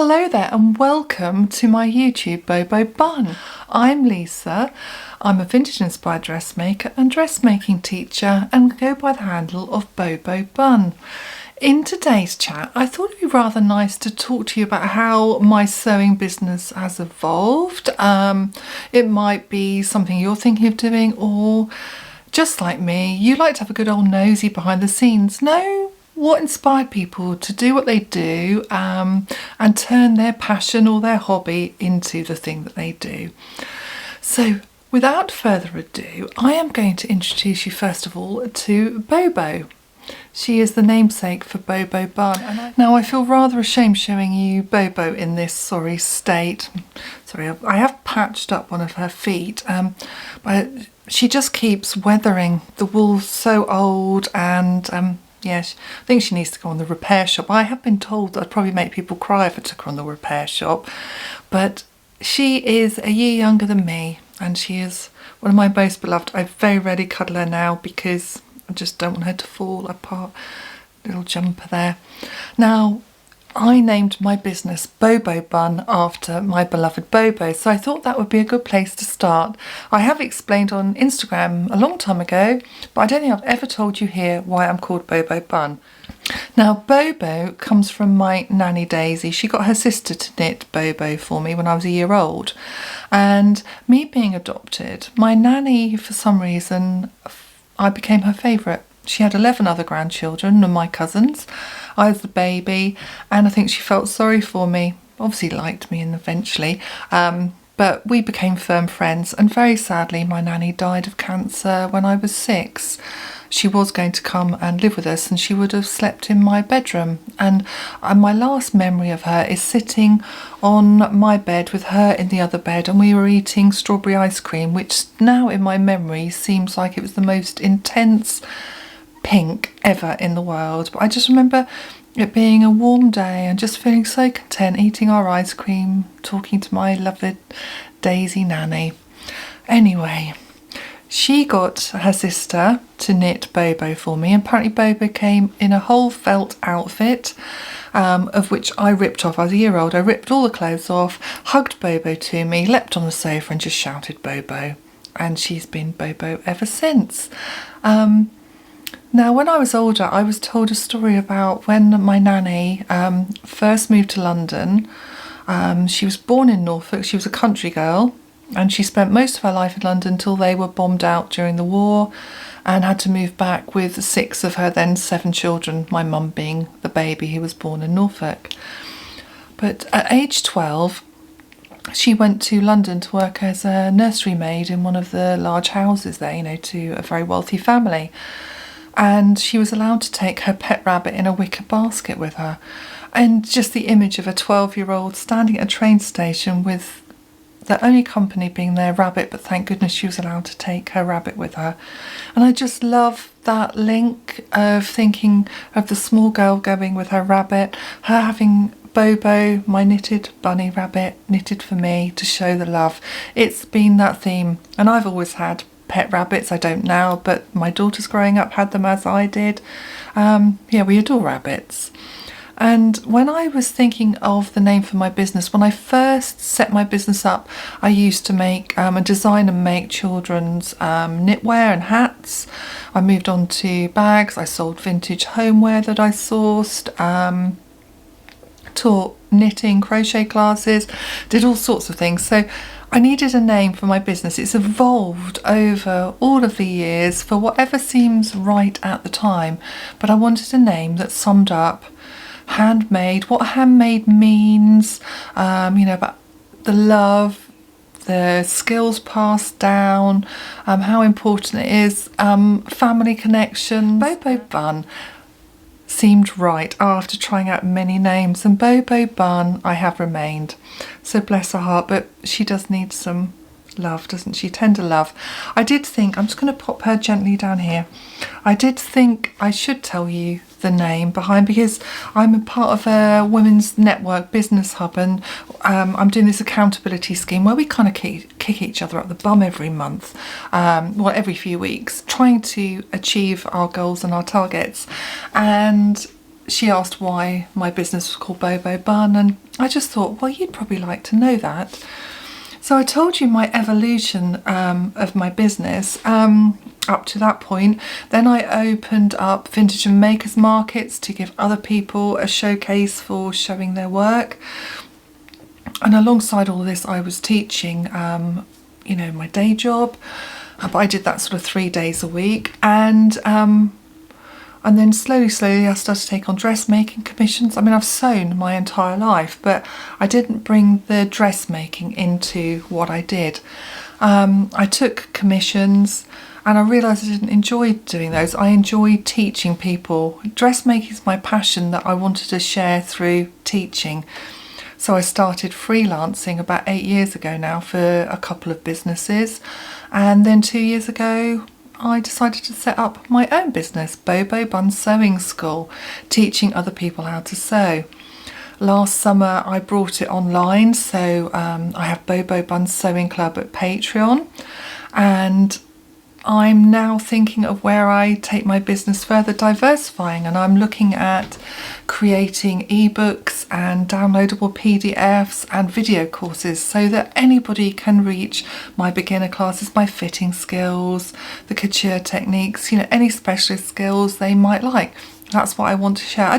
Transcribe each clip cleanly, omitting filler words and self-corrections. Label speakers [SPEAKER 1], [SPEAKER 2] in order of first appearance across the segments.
[SPEAKER 1] Hello there and welcome to my YouTube Bobo Bun. I'm Lisa. I'm a vintage inspired dressmaker and dressmaking teacher and go by the handle of Bobo Bun. In today's chat, I thought it'd be rather nice to talk to you about how my sewing business has evolved. It might be something you're thinking of doing, or just like me, you like to have a good old nosy behind the scenes. Know what inspired people to do what they do and turn their passion or their hobby into the thing that they do. So without further ado, I am going to introduce you first of all to Bobo. She is the namesake for Bobo Bun. Now I feel rather ashamed showing you Bobo in this sorry state. Sorry, I have patched up one of her feet, but she just keeps weathering. The wool's so old and yes, I think she needs to go on the repair shop. I have been told that I'd probably make people cry if I took her on the repair shop, but she is a year younger than me and she is one of my most beloved. I very rarely cuddle her now because I just don't want her to fall apart. Little jumper there. Now, I named my business Bobo Bun after my beloved Bobo, so I thought that would be a good place to start. I have explained on Instagram a long time ago, but I don't think I've ever told you here why I'm called Bobo Bun. Now, Bobo comes from my nanny Daisy. She got her sister to knit Bobo for me when I was a year old. And me being adopted, my nanny, for some reason, I became her favourite. She had 11 other grandchildren and my cousins. I was the baby and I think she felt sorry for me. Obviously liked me and eventually, but we became firm friends, and very sadly my nanny died of cancer when I was 6. She was going to come and live with us and she would have slept in my bedroom, and my last memory of her is sitting on my bed with her in the other bed and we were eating strawberry ice cream, which now in my memory seems like it was the most intense pink ever in the world. But I just remember it being a warm day and just feeling so content eating our ice cream, talking to my lovely Daisy nanny. Anyway, she got her sister to knit Bobo for me, and apparently Bobo came in a whole felt outfit, of which I ripped off. I was a year old. I ripped all the clothes off, hugged Bobo to me, leapt on the sofa and just shouted Bobo, and she's been Bobo ever since. Now, when I was older, I was told a story about when my nanny first moved to London. She was born in Norfolk. She was a country girl, and she spent most of her life in London till they were bombed out during the war and had to move back with 6 of her then 7 children, my mum being the baby who was born in Norfolk. But at age 12, she went to London to work as a nursery maid in one of the large houses there, to a very wealthy family. And she was allowed to take her pet rabbit in a wicker basket with her. And just the image of a 12-year-old standing at a train station with the only company being their rabbit, but thank goodness she was allowed to take her rabbit with her. And I just love that link of thinking of the small girl going with her rabbit, her having Bobo, my knitted bunny rabbit, knitted for me to show the love. It's been that theme, and I've always had pet rabbits. I don't now, but my daughters growing up had them as I did. We adore rabbits. And when I was thinking of the name for my business, when I first set my business up, I used to make design and make children's knitwear and hats. I moved on to bags. I sold vintage homeware that I sourced, taught knitting, crochet classes, did all sorts of things. So I needed a name for my business. It's evolved over all of the years for whatever seems right at the time, but I wanted a name that summed up handmade, what handmade means, about the love, the skills passed down, how important it is, family connection. Bobo Bun seemed right after trying out many names, and Bobo Bun I have remained. So bless her heart, but she does need some love, doesn't she? Tender love. I did think, I'm just going to pop her gently down here. I did think I should tell you the name behind, because I'm a part of a women's network business hub, and I'm doing this accountability scheme where we kind of kick each other up the bum every month, every few weeks, trying to achieve our goals and our targets. And she asked why my business was called Bobo Bun, and I just thought, well, you'd probably like to know that. So I told you my evolution of my business up to that point. Then I opened up vintage and makers markets to give other people a showcase for showing their work. And alongside all this, I was teaching, you know, my day job. But I did that sort of 3 days a week. And then slowly I started to take on dressmaking commissions. I mean, I've sewn my entire life, but I didn't bring the dressmaking into what I did. I took commissions and I realised I didn't enjoy doing those. I enjoyed teaching people. Dressmaking is my passion that I wanted to share through teaching. So I started freelancing about 8 years ago now for a couple of businesses. And then 2 years ago, I decided to set up my own business, Bobo Bun Sewing School, teaching other people how to sew. Last summer I brought it online, so I have Bobo Bun Sewing Club at Patreon, and I'm now thinking of where I take my business further, diversifying, and I'm looking at creating ebooks and downloadable PDFs and video courses so that anybody can reach my beginner classes, my fitting skills, the couture techniques, you know, any specialist skills they might like. That's what I want to share.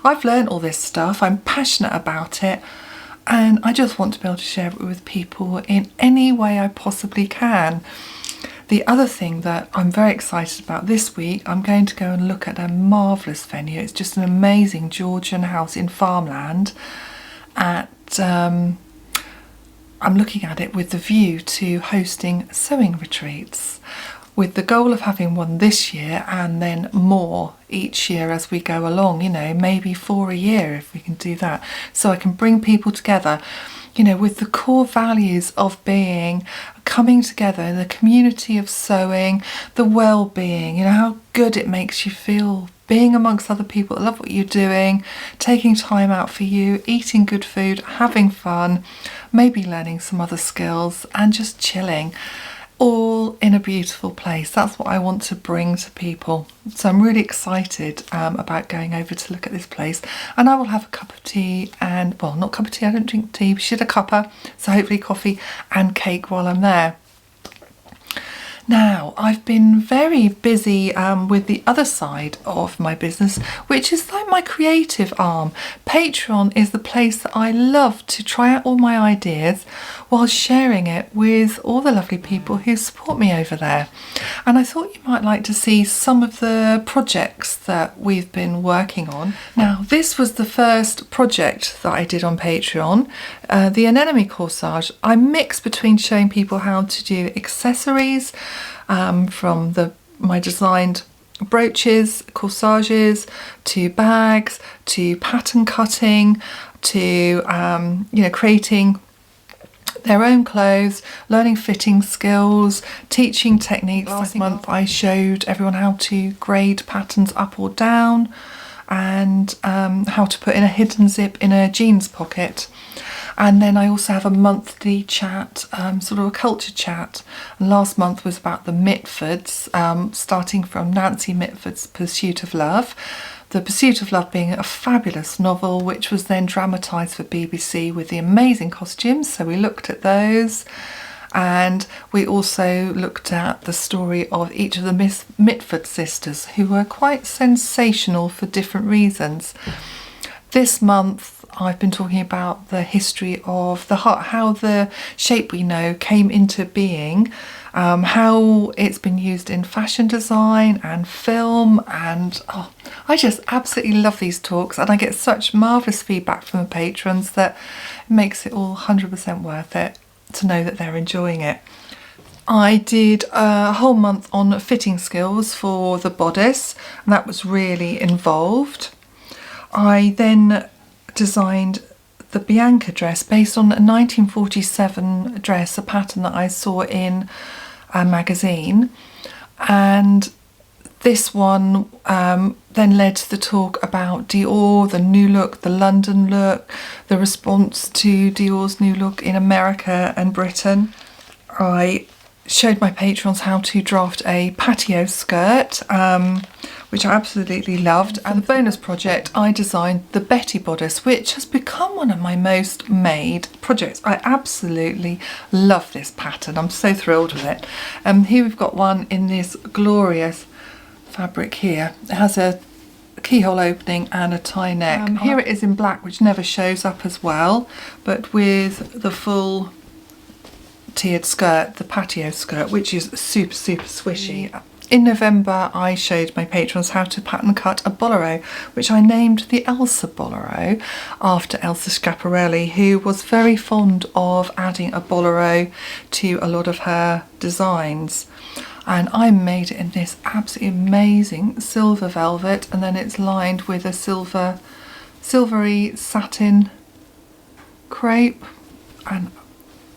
[SPEAKER 1] I've learned all this stuff, I'm passionate about it, and I just want to be able to share it with people in any way I possibly can. The other thing that I'm very excited about this week, I'm going to go and look at a marvellous venue. It's just an amazing Georgian house in farmland. I'm looking at it with the view to hosting sewing retreats, with the goal of having one this year and then more each year as we go along, you know, maybe 4 a year if we can do that. So I can bring people together, you know, with the core values of coming together in the community of sewing, the well-being, you know, how good it makes you feel being amongst other people that love what you're doing, taking time out for you, eating good food, having fun, maybe learning some other skills and just chilling, all in a beautiful place. That's what I want to bring to people. So I'm really excited about going over to look at this place, and I will have a cup of tea and, well, not cup of tea, I don't drink tea, she had a cuppa, so hopefully coffee and cake while I'm there. Now, I've been very busy with the other side of my business, which is like my creative arm. Patreon is the place that I love to try out all my ideas while sharing it with all the lovely people who support me over there. And I thought you might like to see some of the projects that we've been working on. Now, this was the first project that I did on Patreon, the anemone corsage. I mix between showing people how to do accessories, from my designed brooches, corsages, to bags, to pattern cutting, to you know, creating their own clothes, learning fitting skills, teaching techniques. Last month I showed everyone how to grade patterns up or down, and how to put in a hidden zip in a jeans pocket. And then I also have a monthly chat, sort of a culture chat. And last month was about the Mitfords, starting from Nancy Mitford's Pursuit of Love. The Pursuit of Love being a fabulous novel, which was then dramatised for BBC with the amazing costumes. So we looked at those. And we also looked at the story of each of the Mitford sisters, who were quite sensational for different reasons. This month I've been talking about the history of the heart, how the shape we know came into being, how it's been used in fashion design and film, and I just absolutely love these talks, and I get such marvellous feedback from the patrons that it makes it all 100% worth it to know that they're enjoying it. I did a whole month on fitting skills for the bodice, and that was really involved. I then designed the Bianca dress based on a 1947 dress, a pattern that I saw in a magazine, and this one then led to the talk about Dior, the new look, the London look, the response to Dior's new look in America and Britain. I showed my patrons how to draft a patio skirt, which I absolutely loved. And the bonus project, I designed the Betty bodice, which has become one of my most made projects. I absolutely love this pattern. I'm so thrilled with it. Here we've got one in this glorious fabric here. It has a keyhole opening and a tie neck. Here it is in black, which never shows up as well, but with the full tiered skirt, the patio skirt, which is super swishy. In November I showed my patrons how to pattern cut a bolero, which I named the Elsa bolero after Elsa Schiaparelli, who was very fond of adding a bolero to a lot of her designs. And I made it in this absolutely amazing silver velvet, and then it's lined with a silvery satin crepe, and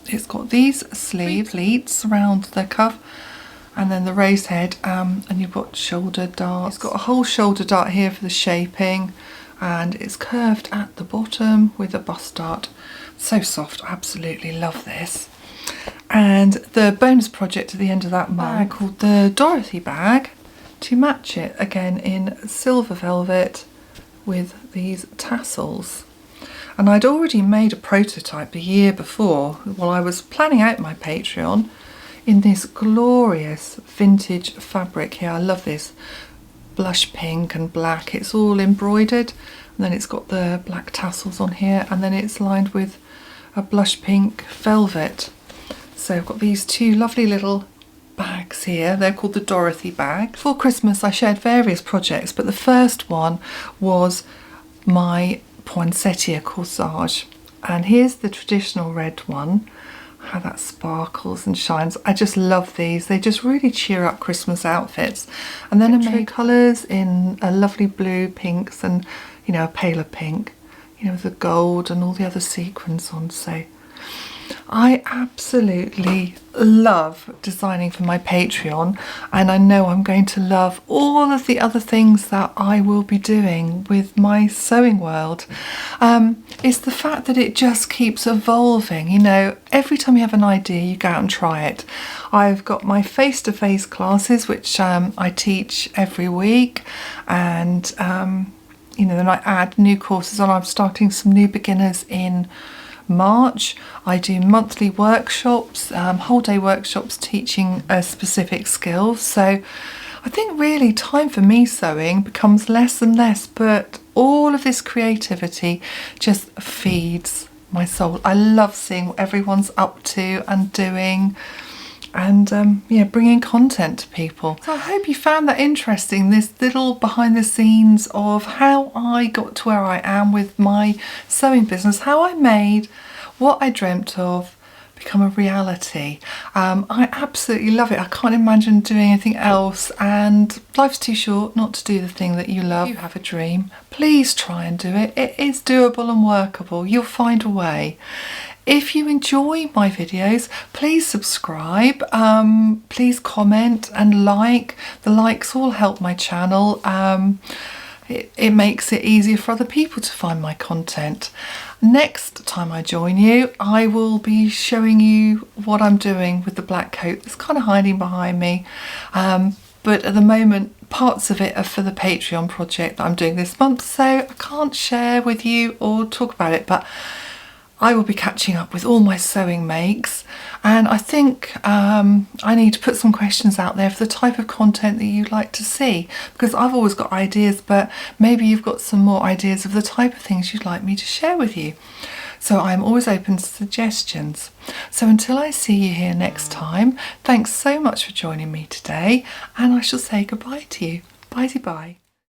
[SPEAKER 1] it's got these sleeve pleats around the cuff, and then the raised head, and you've got shoulder darts. It's got a whole shoulder dart here for the shaping, and it's curved at the bottom with a bust dart. So soft, I absolutely love this. And the bonus project at the end of that bag called the Dorothy bag, to match it, again in silver velvet with these tassels. And I'd already made a prototype the year before while I was planning out my Patreon in this glorious vintage fabric here. I love this blush pink and black. It's all embroidered, and then it's got the black tassels on here, and then it's lined with a blush pink velvet. So I've got these two lovely little bags here. They're called the Dorothy bag. For Christmas I shared various projects, but the first one was my poinsettia corsage, and here's the traditional red one, how that sparkles and shines. I just love these. They just really cheer up Christmas outfits. And then I made colours in a lovely blue, pinks, and you know, a paler pink, you know, with the gold and all the other sequins on. So I absolutely love designing for my Patreon, and I know I'm going to love all of the other things that I will be doing with my sewing world. It's the fact that it just keeps evolving. You know, every time you have an idea, you go out and try it. I've got my face-to-face classes, which I teach every week, and you know, then I add new courses on. I'm starting some new beginners in March. I do monthly workshops, whole day workshops teaching a specific skill. So I think really time for me sewing becomes less and less, but all of this creativity just feeds my soul. I love seeing what everyone's up to and doing, and yeah, bringing content to people. So I hope you found that interesting, this little behind the scenes of how I got to where I am with my sewing business, how I made what I dreamt of become a reality. I absolutely love it. I can't imagine doing anything else, and life's too short not to do the thing that you love. If you have a dream, please try and do it. It is doable and workable. You'll find a way. If you enjoy my videos, please subscribe, please comment and like. The likes all help my channel. It makes it easier for other people to find my content. Next time I join you, I will be showing you what I'm doing with the black coat that's kind of hiding behind me. But at the moment, parts of it are for the Patreon project that I'm doing this month, so I can't share with you or talk about it, but I will be catching up with all my sewing makes, and I think I need to put some questions out there for the type of content that you'd like to see, because I've always got ideas, but maybe you've got some more ideas of the type of things you'd like me to share with you. So I'm always open to suggestions. So until I see you here next time, thanks so much for joining me today, and I shall say goodbye to you. Bye-bye.